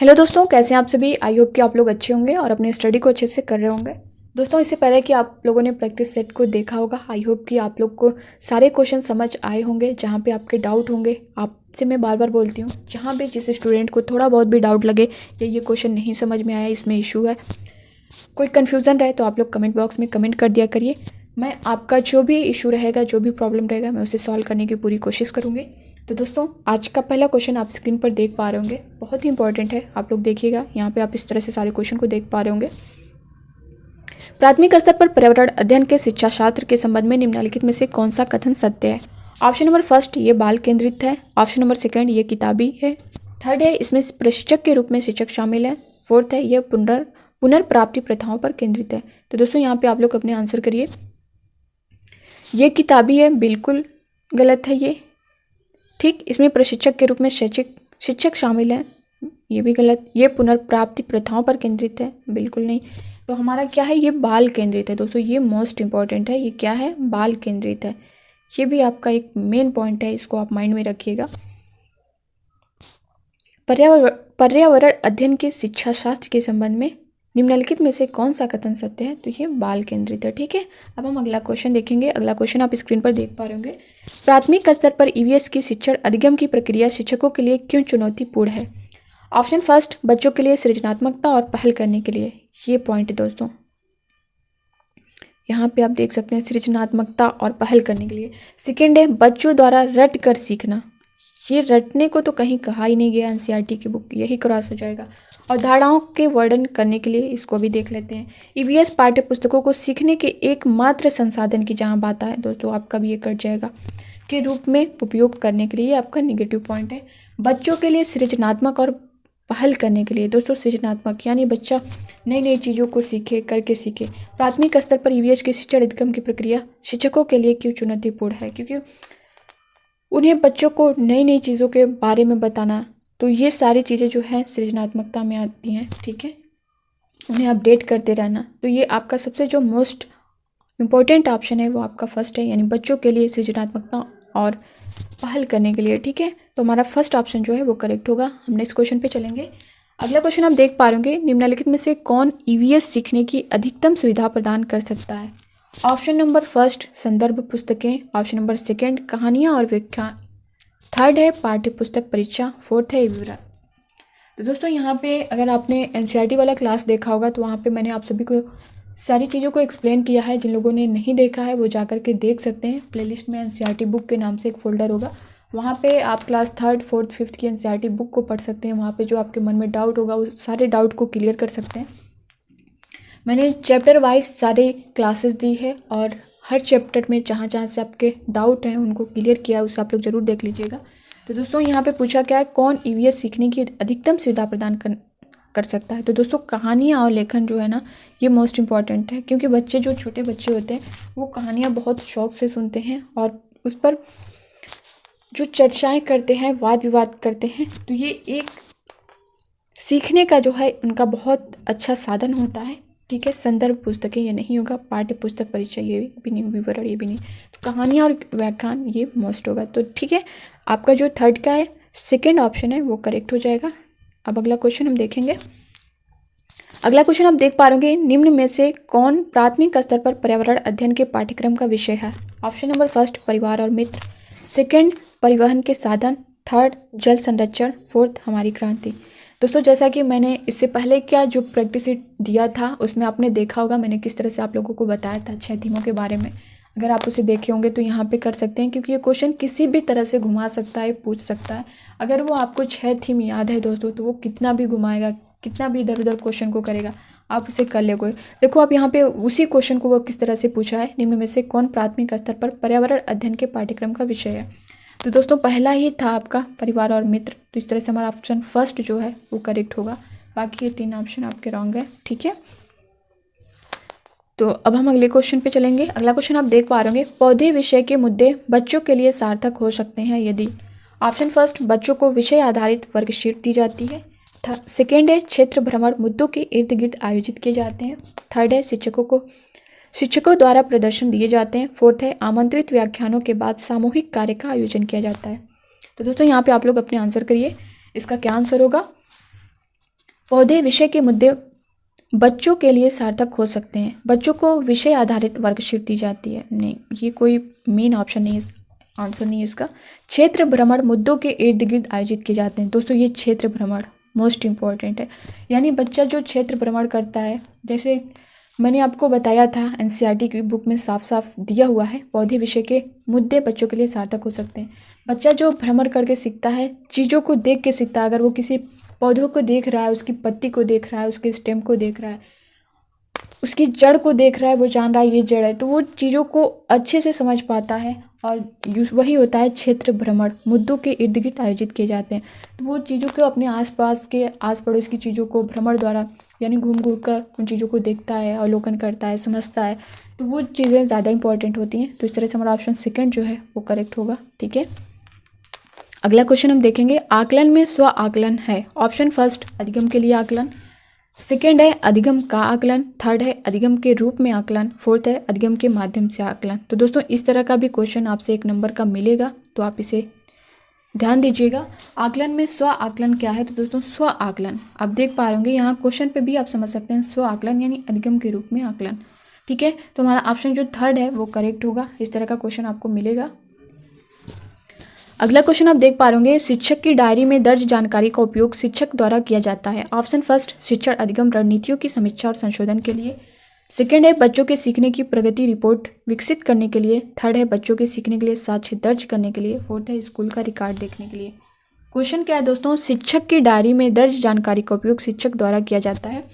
Hello दोस्तों, कैसे हैं आप सभी। आई होप कि आप लोग अच्छे होंगे और अपने स्टडी को अच्छे से कर रहे होंगे। दोस्तों, इससे पहले कि आप लोगों ने प्रैक्टिस सेट को देखा होगा, आई होप कि आप लोग को सारे क्वेश्चन समझ आए होंगे। जहाँ पे आपके डाउट होंगे, आपसे मैं बार बार बोलती हूँ, जहाँ भी जिस स्टूडेंट को थोड़ा बहुत भी डाउट लगे या ये क्वेश्चन नहीं समझ में आया, इसमें इशू है, कोई कन्फ्यूज़न रहे, तो आप लोग कमेंट बॉक्स में कमेंट कर दिया करिए। मैं आपका जो भी इशू रहेगा, जो भी प्रॉब्लम रहेगा, मैं उसे सॉल्व करने की पूरी कोशिश करूँगी। तो दोस्तों, आज का पहला क्वेश्चन आप स्क्रीन पर देख पा रहे होंगे, बहुत ही इंपॉर्टेंट है। आप लोग देखिएगा, यहाँ पे आप इस तरह से सारे क्वेश्चन को देख पा रहे होंगे। प्राथमिक स्तर पर पर्यावरण अध्ययन के शिक्षा शास्त्र के संबंध में निम्नलिखित में से कौन सा कथन सत्य है। ऑप्शन नंबर फर्स्ट, ये बाल केंद्रित है। ऑप्शन नंबर सेकंड, ये किताबी है। थर्ड है, इसमें प्रशिक्षक के रूप में शिक्षक शामिल है। फोर्थ है, यह पुनर्प्राप्ति प्रथाओं पर केंद्रित है। तो दोस्तों, यहाँ पे आप लोग अपने आंसर करिए। ये किताबी है, बिल्कुल गलत है ये। ठीक, इसमें प्रशिक्षक के रूप में शिक्षक शामिल है, ये भी गलत। ये पुनर्प्राप्ति प्रथाओं पर केंद्रित है, बिल्कुल नहीं। तो हमारा क्या है, ये बाल केंद्रित है। दोस्तों, ये मोस्ट इंपॉर्टेंट है। ये क्या है, बाल केंद्रित है। ये भी आपका एक मेन पॉइंट है, इसको आप माइंड में रखिएगा। पर्यावरण अध्ययन के शिक्षा शास्त्र के संबंध में निम्नलिखित में से कौन सा कथन सत्य है। तो ये बाल केंद्रित है। ठीक है, अब हम अगला क्वेश्चन देखेंगे। अगला क्वेश्चन आप स्क्रीन पर देख पा रहे होंगे। प्राथमिक स्तर पर ईवीएस की शिक्षण अधिगम की प्रक्रिया शिक्षकों के लिए क्यों चुनौतीपूर्ण है। ऑप्शन फर्स्ट, बच्चों के लिए सृजनात्मकता और पहल करने के लिए। ये पॉइंट है दोस्तों, यहाँ पे आप देख सकते हैं, सृजनात्मकता और पहल करने के लिए। सेकेंड है, बच्चों द्वारा रट कर सीखना। ये रटने को तो कहीं कहा ही नहीं गया, एनसीईआरटी की बुक, यही क्रॉस हो जाएगा। और धारणाओं के वर्णन करने के लिए, इसको भी देख लेते हैं। ईवीएस पाठ्य पुस्तकों को सीखने के एकमात्र संसाधन की जहाँ बात है दोस्तों, आपका भी ये कट जाएगा, के रूप में उपयोग करने के लिए आपका निगेटिव पॉइंट है। बच्चों के लिए सृजनात्मक और पहल करने के लिए। दोस्तों, सृजनात्मक यानी बच्चा नई नई चीज़ों को सीखे, करके सीखे। प्राथमिक स्तर पर ईवीएस के शिक्षण अधिगम की प्रक्रिया शिक्षकों के लिए क्यों चुनौतीपूर्ण है, क्योंकि उन्हें बच्चों को नई नई चीज़ों के बारे में बताना, तो ये सारी चीज़ें जो है सृजनात्मकता में आती हैं। ठीक है, उन्हें अपडेट करते रहना। तो ये आपका सबसे जो मोस्ट इम्पोर्टेंट ऑप्शन है वो आपका फर्स्ट है, यानी बच्चों के लिए सृजनात्मकता और पहल करने के लिए। ठीक है, तो हमारा फर्स्ट ऑप्शन जो है वो करेक्ट होगा। हम नेक्स्ट क्वेश्चन पे चलेंगे। अगला क्वेश्चन आप देख पा रहे होंगे, निम्नलिखित में से कौन ईवीएस सीखने की अधिकतम सुविधा प्रदान कर सकता है। ऑप्शन नंबर फर्स्ट, संदर्भ पुस्तकें। ऑप्शन नंबर सेकंड, कहानियाँ और व्याख्यान। थर्ड है पाठ्य पुस्तक परीक्षा। फोर्थ है विवरण। तो दोस्तों, यहाँ पे अगर आपने एनसीईआरटी वाला क्लास देखा होगा, तो वहाँ पे मैंने आप सभी को सारी चीज़ों को एक्सप्लेन किया है। जिन लोगों ने नहीं देखा है वो जा कर के देख सकते हैं। प्लेलिस्ट में एनसीईआरटी बुक के नाम से एक फ़ोल्डर होगा, वहाँ पे आप क्लास थर्ड फोर्थ फिफ्थ की एनसीईआरटी बुक को पढ़ सकते हैं। वहाँ पे जो आपके मन में डाउट होगा, वो सारे डाउट को क्लियर कर सकते हैं। मैंने चैप्टर वाइज सारे क्लासेस दी है, और हर चैप्टर में जहाँ जहाँ से आपके डाउट हैं उनको क्लियर किया है, उसे आप लोग ज़रूर देख लीजिएगा। तो दोस्तों, यहाँ पे पूछा क्या है, कौन ईवीएस सीखने की अधिकतम सुविधा प्रदान कर सकता है। तो दोस्तों, कहानियाँ और लेखन जो है ना, ये मोस्ट इम्पॉर्टेंट है, क्योंकि बच्चे जो छोटे बच्चे होते हैं वो कहानियाँ बहुत शौक से सुनते हैं, और उस पर जो चर्चाएँ करते हैं, वाद विवाद करते हैं, तो ये एक सीखने का जो है उनका बहुत अच्छा साधन होता है। ठीक है, संदर्भ पुस्तकें ये नहीं होगा, पाठ्य पुस्तक परीक्षा ये भी नहीं, विवरण ये भी नहीं। तो कहानियाँ और व्याख्यान ये मोस्ट होगा। तो ठीक है, आपका जो थर्ड का है, सेकंड ऑप्शन है, वो करेक्ट हो जाएगा। अब अगला क्वेश्चन हम देखेंगे। अगला क्वेश्चन आप देख पा रहे होंगे, निम्न में से कौन प्राथमिक स्तर पर पर्यावरण अध्ययन के पाठ्यक्रम का विषय है। ऑप्शन नंबर फर्स्ट, परिवार और मित्र। सेकेंड, परिवहन के साधन। थर्ड, जल संरक्षण। फोर्थ, हमारी क्रांति। दोस्तों, जैसा कि मैंने इससे पहले क्या जो प्रैक्टिस दिया था, उसमें आपने देखा होगा मैंने किस तरह से आप लोगों को बताया था 6 थीमों के बारे में। अगर आप उसे देखे होंगे तो यहाँ पे कर सकते हैं, क्योंकि ये क्वेश्चन किसी भी तरह से घुमा सकता है, पूछ सकता है। अगर वो आपको 6 थीम याद है दोस्तों, तो वो कितना भी घुमाएगा, कितना भी इधर उधर क्वेश्चन को करेगा, आप उसे कर ले कोई। देखो आप यहाँ पे उसी क्वेश्चन को वो किस तरह से पूछा है, निम्न में से कौन प्राथमिक स्तर पर पर्यावरण अध्ययन के पाठ्यक्रम का विषय है। तो दोस्तों, पहला ही था आपका परिवार और मित्र। तो इस तरह से हमारा ऑप्शन फर्स्ट जो है वो करेक्ट होगा, बाकी ये 3 ऑप्शन आपके रॉन्ग है। ठीक है, तो अब हम अगले क्वेश्चन पे चलेंगे। अगला क्वेश्चन आप देख पा रहे होंगे, पौधे विषय के मुद्दे बच्चों के लिए सार्थक हो सकते हैं यदि। ऑप्शन फर्स्ट, बच्चों को विषय आधारित वर्कशीट दी जाती है। सेकेंड है, क्षेत्र भ्रमण मुद्दों के इर्द गिर्द आयोजित किए जाते हैं। थर्ड है, शिक्षकों द्वारा प्रदर्शन दिए जाते हैं। फोर्थ है, आमंत्रित व्याख्यानों के बाद सामूहिक कार्य का आयोजन किया जाता है। तो दोस्तों, यहाँ पे आप लोग अपने आंसर करिए, इसका क्या आंसर होगा। पौधे विषय के मुद्दे बच्चों के लिए सार्थक हो सकते हैं। बच्चों को विषय आधारित वर्कशीट दी जाती है। नहीं, ये कोई मेन ऑप्शन नहीं है, आंसर नहीं है इसका। क्षेत्र भ्रमण मुद्दों के इर्द गिर्द आयोजित किए जाते हैं। दोस्तों ये क्षेत्र भ्रमण मोस्ट इम्पॉर्टेंट है, यानी बच्चा जो क्षेत्र भ्रमण करता है, जैसे मैंने आपको बताया था एनसीईआरटी की बुक में साफ साफ दिया हुआ है, पौधे विषय के मुद्दे बच्चों के लिए सार्थक हो सकते हैं। बच्चा जो भ्रमण करके सीखता है, चीज़ों को देख के सीखता है। अगर वो किसी पौधों को देख रहा है, उसकी पत्ती को देख रहा है, उसके स्टेम को देख रहा है, उसकी जड़ को देख रहा है, वो जान रहा है ये जड़ है, तो वो चीज़ों को अच्छे से समझ पाता है। और वही होता है क्षेत्र भ्रमण, मुद्दों के इर्द गिर्द आयोजित किए जाते हैं। तो वो चीज़ों को अपने आसपास के आस पड़ोस की चीज़ों को भ्रमण द्वारा यानी घूम घूम कर उन चीज़ों को देखता है, अवलोकन करता है, समझता है। तो वो चीज़ें ज़्यादा इंपॉर्टेंट होती हैं। तो इस तरह से हमारा ऑप्शन सेकंड जो है वो करेक्ट होगा। ठीक है, अगला क्वेश्चन हम देखेंगे, आकलन में स्व आकलन है। ऑप्शन फर्स्ट अधिगम के लिए आकलन, सेकंड है अधिगम का आकलन, थर्ड है अधिगम के रूप में आकलन, फोर्थ है अधिगम के माध्यम से आकलन। तो दोस्तों इस तरह का भी क्वेश्चन आपसे 1 नंबर का मिलेगा, तो आप इसे ध्यान दीजिएगा। आकलन में स्व आकलन क्या है? तो दोस्तों स्व आकलन आप देख पा रहे होंगे यहाँ क्वेश्चन पे भी आप समझ सकते हैं, स्व आकलन यानी अधिगम के रूप में आकलन। ठीक है, तो हमारा ऑप्शन जो थर्ड है वो करेक्ट होगा। इस तरह का क्वेश्चन आपको मिलेगा। अगला क्वेश्चन आप देख पा रहे होंगे, शिक्षक की डायरी में दर्ज जानकारी का उपयोग शिक्षक द्वारा किया जाता है। ऑप्शन फर्स्ट शिक्षण अधिगम रणनीतियों की समीक्षा और संशोधन के लिए, सेकंड है बच्चों के सीखने की प्रगति रिपोर्ट विकसित करने के लिए, थर्ड है बच्चों के सीखने के लिए साक्ष्य दर्ज करने के लिए, फोर्थ है स्कूल का रिकॉर्ड देखने के लिए। क्वेश्चन क्या है दोस्तों, शिक्षक की डायरी में दर्ज जानकारी का उपयोग शिक्षक द्वारा किया जाता है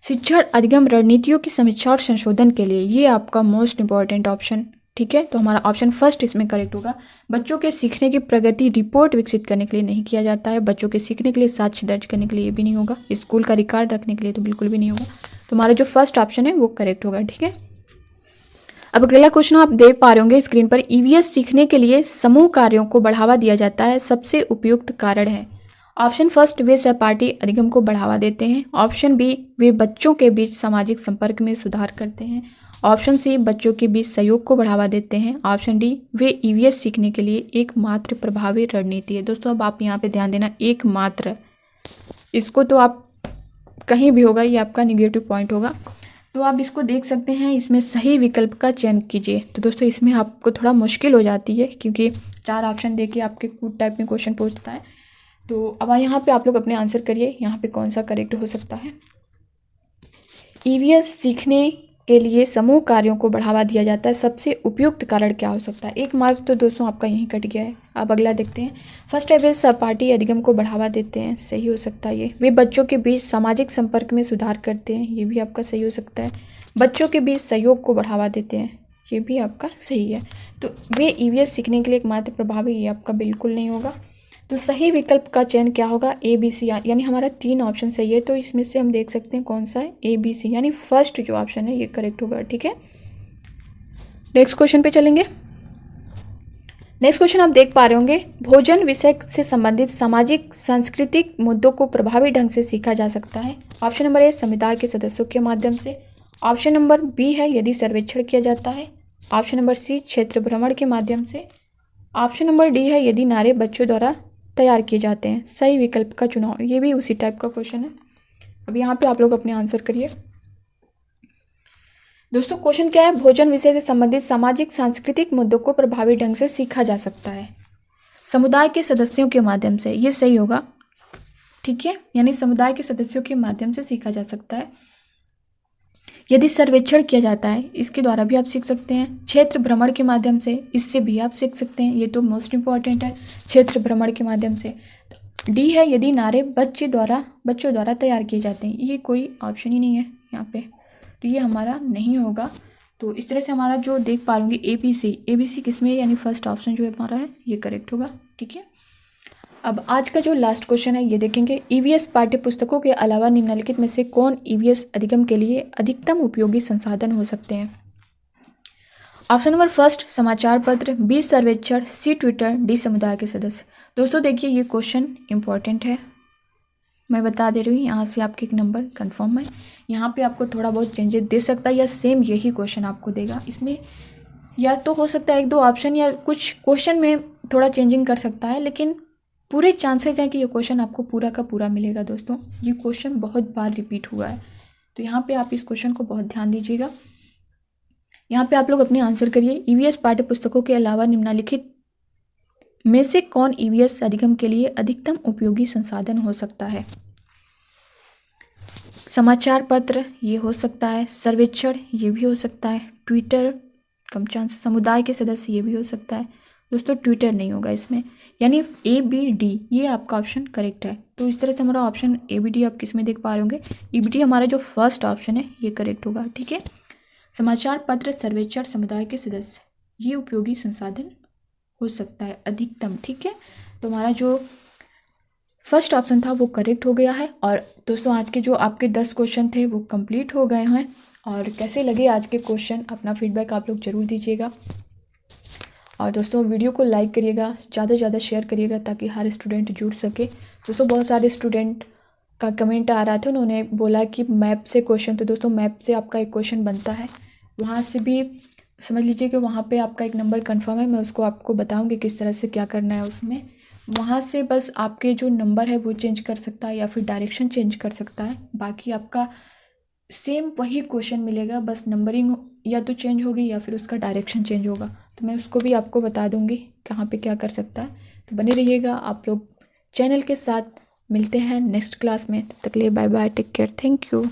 शिक्षण अधिगम रणनीतियों की समीक्षा और संशोधन के लिए। ये आपका मोस्ट इंपॉर्टेंट ऑप्शन। ठीक है, तो हमारा ऑप्शन फर्स्ट इसमें करेक्ट होगा। बच्चों के सीखने की प्रगति रिपोर्ट विकसित करने के लिए नहीं किया जाता है, बच्चों के सीखने के लिए साक्ष्य दर्ज करने के लिए भी नहीं होगा, स्कूल का रिकॉर्ड रखने के लिए तो बिल्कुल भी नहीं होगा। तो हमारा जो फर्स्ट ऑप्शन है वो करेक्ट होगा। ठीक है, अब अगला क्वेश्चन आप देख पा रहे होंगे स्क्रीन पर, ईवीएस सीखने के लिए समूह कार्यों को बढ़ावा दिया जाता है, सबसे उपयुक्त कारण है। ऑप्शन फर्स्ट वे सहपाठी अधिगम को बढ़ावा देते हैं, ऑप्शन बी वे बच्चों के बीच सामाजिक संपर्क में सुधार करते हैं, ऑप्शन सी बच्चों के बीच सहयोग को बढ़ावा देते हैं, ऑप्शन डी वे ईवीएस सीखने के लिए एकमात्र प्रभावी रणनीति है। दोस्तों अब आप यहाँ पे ध्यान देना, एकमात्र, इसको तो आप कहीं भी होगा ये आपका निगेटिव पॉइंट होगा, तो आप इसको देख सकते हैं। इसमें सही विकल्प का चयन कीजिए। तो दोस्तों इसमें आपको थोड़ा मुश्किल हो जाती है क्योंकि 4 ऑप्शन देके आपके कूट टाइप में क्वेश्चन पूछता है। तो अब यहाँ पे आप लोग अपने आंसर करिए, यहाँ पे कौन सा करेक्ट हो सकता है। ईवीएस सीखने के लिए समूह कार्यों को बढ़ावा दिया जाता है, सबसे उपयुक्त कारण क्या हो सकता है? एक मार्क तो दोस्तों आपका यहीं कट गया है। अब अगला देखते हैं, फर्स्ट है वे सहपाठी अधिगम को बढ़ावा देते हैं, सही हो सकता है ये। वे बच्चों के बीच सामाजिक संपर्क में सुधार करते हैं, ये भी आपका सही हो सकता है। बच्चों के बीच सहयोग को बढ़ावा देते हैं, ये भी आपका सही है। तो वे ईवीएस सीखने के लिए एकमात्र प्रभावी, ये आपका बिल्कुल नहीं होगा। तो सही विकल्प का चयन क्या होगा? ए बी सी, यानी हमारा 3 ऑप्शन सही है। तो इसमें से हम देख सकते हैं कौन सा है, ए बी सी, यानी फर्स्ट जो ऑप्शन है ये करेक्ट होगा। ठीक है, नेक्स्ट क्वेश्चन पे चलेंगे। नेक्स्ट क्वेश्चन आप देख पा रहे होंगे, भोजन विषय से संबंधित सामाजिक सांस्कृतिक मुद्दों को प्रभावी ढंग से सीखा जा सकता है। ऑप्शन नंबर ए समुदाय के सदस्यों के माध्यम से, ऑप्शन नंबर बी है यदि सर्वेक्षण किया जाता है, ऑप्शन नंबर सी क्षेत्र भ्रमण के माध्यम से, ऑप्शन नंबर डी है यदि नारे बच्चों द्वारा तैयार किए जाते हैं। सही विकल्प का चुनाव, ये भी उसी टाइप का क्वेश्चन है। अब यहाँ पे आप लोग अपने आंसर करिए। दोस्तों क्वेश्चन क्या है, भोजन विषय से संबंधित सामाजिक सांस्कृतिक मुद्दों को प्रभावी ढंग से सीखा जा सकता है समुदाय के सदस्यों के माध्यम से, ये सही होगा। ठीक है, यानी समुदाय के सदस्यों के माध्यम से सीखा जा सकता है। यदि सर्वेक्षण किया जाता है, इसके द्वारा भी आप सीख सकते हैं। क्षेत्र भ्रमण के माध्यम से, इससे भी आप सीख सकते हैं, ये तो मोस्ट इंपॉर्टेंट है, क्षेत्र भ्रमण के माध्यम से। डी है यदि नारे बच्चों द्वारा तैयार किए जाते हैं, ये कोई ऑप्शन ही नहीं है यहाँ पे, तो ये हमारा नहीं होगा। तो इस तरह से हमारा जो देख पा रहे ए बी सी किस में, यानी फर्स्ट ऑप्शन जो है हमारा है ये करेक्ट होगा। ठीक है, अब आज का जो लास्ट क्वेश्चन है ये देखेंगे, ईवीएस पाठ्य पुस्तकों के अलावा निम्नलिखित में से कौन ईवीएस अधिगम के लिए अधिकतम उपयोगी संसाधन हो सकते हैं? ऑप्शन नंबर फर्स्ट समाचार पत्र, बी सर्वेक्षण, सी ट्विटर, डी समुदाय के सदस्य। दोस्तों देखिए ये क्वेश्चन इंपॉर्टेंट है, मैं बता दे रही हूँ, यहाँ से आपके 1 नंबर कन्फर्म है। यहाँ पे आपको थोड़ा बहुत चेंजेस दे सकता है या सेम यही क्वेश्चन आपको देगा। इसमें या तो हो सकता है 1-2 ऑप्शन या कुछ क्वेश्चन में थोड़ा चेंजिंग कर सकता है, लेकिन पूरे चांसेस हैं कि ये क्वेश्चन आपको पूरा का पूरा मिलेगा दोस्तों। ये क्वेश्चन बहुत बार रिपीट हुआ है, तो यहाँ पे आप इस क्वेश्चन को बहुत ध्यान दीजिएगा। यहाँ पे आप लोग अपने आंसर करिए। ईवीएस पाठ्य पुस्तकों के अलावा निम्नलिखित में से कौन ईवीएस अधिगम के लिए अधिकतम उपयोगी संसाधन हो सकता है? समाचार पत्र ये हो सकता है, सर्वेक्षण ये भी हो सकता है, ट्विटर कम चांस, समुदाय के सदस्य ये भी हो सकता है। दोस्तों ट्विटर नहीं होगा इसमें, यानी ABD ये आपका ऑप्शन करेक्ट है। तो इस तरह से हमारा ऑप्शन ABD आप किस में देख पा रहे होंगे, EBD हमारा जो फर्स्ट ऑप्शन है ये करेक्ट होगा। ठीक है, समाचार पत्र, सर्वेक्षण, समुदाय के सदस्य ये उपयोगी संसाधन हो सकता है अधिकतम। ठीक है, तो हमारा जो फर्स्ट ऑप्शन था वो करेक्ट हो गया है। और दोस्तों आज के जो आपके 10 क्वेश्चन थे वो कंप्लीट हो गए हैं। और कैसे लगे आज के क्वेश्चन, अपना फीडबैक आप लोग ज़रूर दीजिएगा। और दोस्तों वीडियो को लाइक करिएगा, ज़्यादा से ज़्यादा शेयर करिएगा ताकि हर स्टूडेंट जुड़ सके। दोस्तों बहुत सारे स्टूडेंट का कमेंट आ रहा था, उन्होंने बोला कि मैप से क्वेश्चन, तो दोस्तों मैप से आपका एक क्वेश्चन बनता है, वहाँ से भी समझ लीजिए कि वहाँ पे आपका एक नंबर कंफर्म है। मैं उसको आपको बताऊँगी किस तरह से क्या करना है उसमें। वहाँ से बस आपके जो नंबर है वो चेंज कर सकता है या फिर डायरेक्शन चेंज कर सकता है, बाकी आपका सेम वही क्वेश्चन मिलेगा, बस नंबरिंग या तो चेंज होगी या फिर उसका डायरेक्शन चेंज होगा। तो मैं उसको भी आपको बता दूंगी कहाँ पे क्या कर सकता है। तो बने रहिएगा आप लोग चैनल के साथ। मिलते हैं नेक्स्ट क्लास में, तब तक के लिए bye bye, take care, thank you.